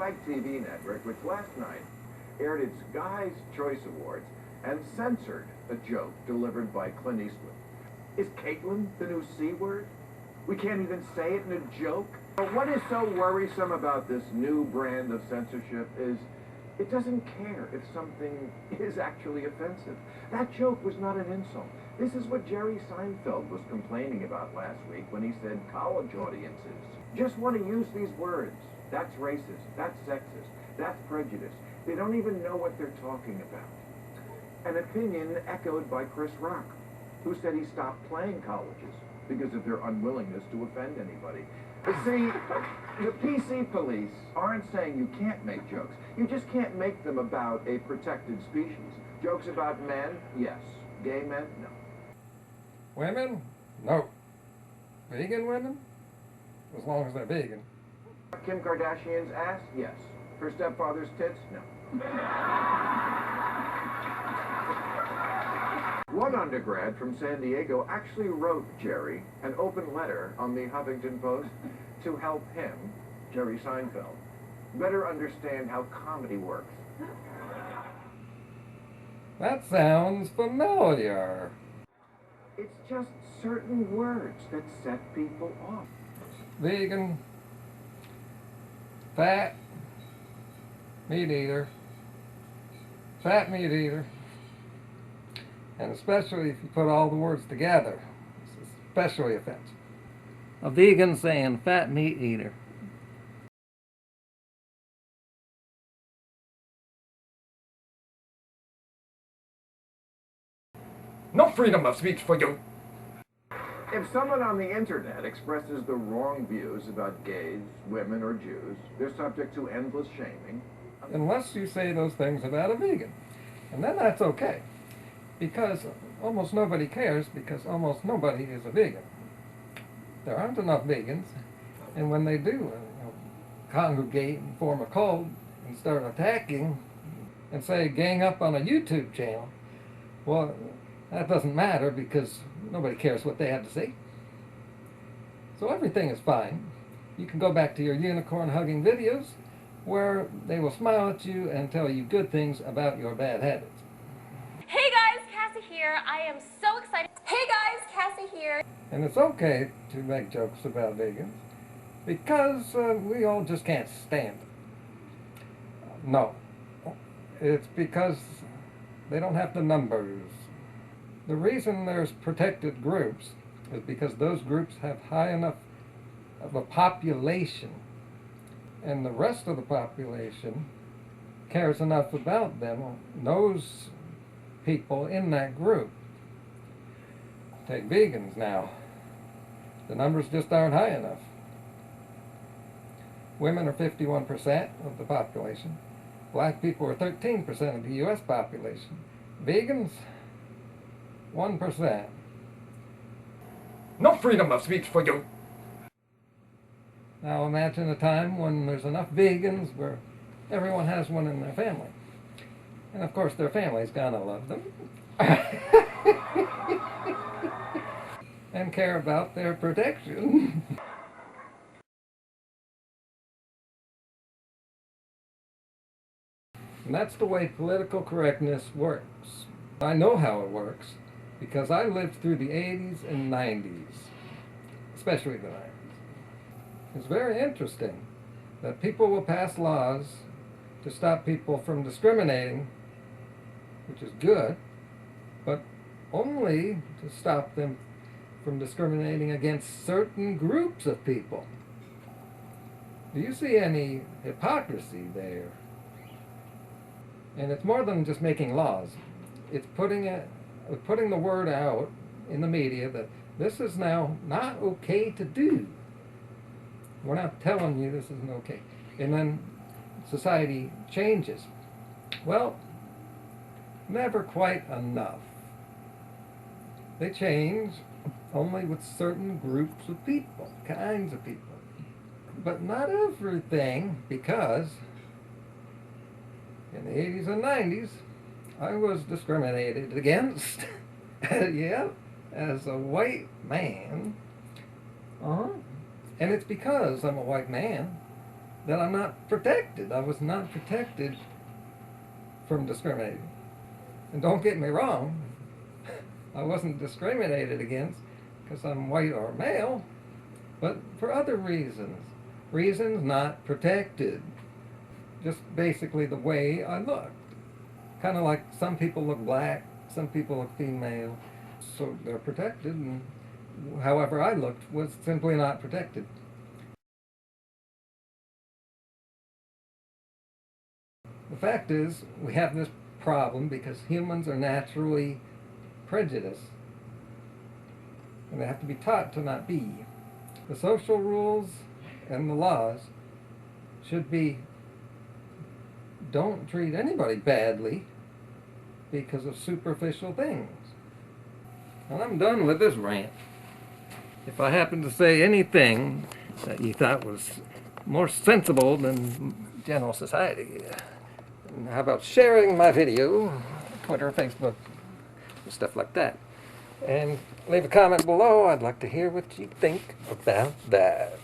Spike TV network, which last night aired its Guy's Choice Awards and censored a joke delivered by Clint Eastwood. Is Caitlin the new C word? We can't even say it in a joke? But what is so worrisome about this new brand of censorship is it doesn't care if something is actually offensive. That joke was not an insult. This is what Jerry Seinfeld was complaining about last week when he said college audiences just want to use these words. That's racist, that's sexist, that's prejudice. They don't even know what they're talking about. An opinion echoed by Chris Rock, who said he stopped playing colleges because of their unwillingness to offend anybody. But see, the PC police aren't saying you can't make jokes. You just can't make them about a protected species. Jokes about men, yes. Gay men, no. Women? No. Vegan women? As long as they're vegan. Kim Kardashian's ass, yes. Her stepfather's tits, no. One undergrad from San Diego actually wrote Jerry an open letter on the Huffington Post to help him, Jerry Seinfeld, better understand how comedy works. That sounds familiar. It's just certain words that set people off. Vegan, fat, meat eater, fat meat eater, and especially if you put all the words together, it's especially offensive. A vegan saying fat meat eater. No freedom of speech for you. If someone on the internet expresses the wrong views about gays, women, or Jews, they're subject to endless shaming. Unless you say those things about a vegan. And then that's okay. Because almost nobody cares, because almost nobody is a vegan. There aren't enough vegans, and when they do congregate and form a cult and start attacking and say gang up on a YouTube channel, well, that doesn't matter because nobody cares what they have to say. So everything is fine. You can go back to your unicorn hugging videos where they will smile at you and tell you good things about your bad habits. Hey guys, Cassie here. I am so excited. Hey guys, Cassie here. And it's okay to make jokes about vegans because we all just can't stand it. No, it's because they don't have the numbers. The reason there's protected groups is because those groups have high enough of a population, and the rest of the population cares enough about them, knows people in that group. Take vegans now. The numbers just aren't high enough. Women are 51% of the population. Black people are 13% of the U.S. population. Vegans, 1%. No freedom of speech for you. Now imagine a time when there's enough vegans where everyone has one in their family. And of course their family's gonna love them. And care about their protection. And that's the way political correctness works. I know how it works because I lived through the 80s and 90s, especially the 90s. It's very interesting that people will pass laws to stop people from discriminating, which is good, but only to stop them from discriminating against certain groups of people. Do you see any hypocrisy there? And it's more than just making laws. It's putting the word out in the media that this is now not okay to do. We're not telling you this isn't okay. And then society changes. Well, never quite enough. They change only with certain groups of people, kinds of people. But not everything, because in the 80s and 90s, I was discriminated against, yeah, as a white man. And it's because I'm a white man that I'm not protected. I was not protected from discriminating. And don't get me wrong, I wasn't discriminated against because I'm white or male, but for other reasons. Reasons not protected. Just basically the way I looked. Kind of like some people look black, some people look female, so they're protected, and however I looked was simply not protected. The fact is, we have this problem because humans are naturally prejudiced, and they have to be taught to not be. The social rules and the laws should be, don't treat anybody badly because of superficial things. And I'm done with this rant. If I happen to say anything that you thought was more sensible than general society, how about sharing my video, Twitter, Facebook, and stuff like that? And leave a comment below. I'd like to hear what you think about that.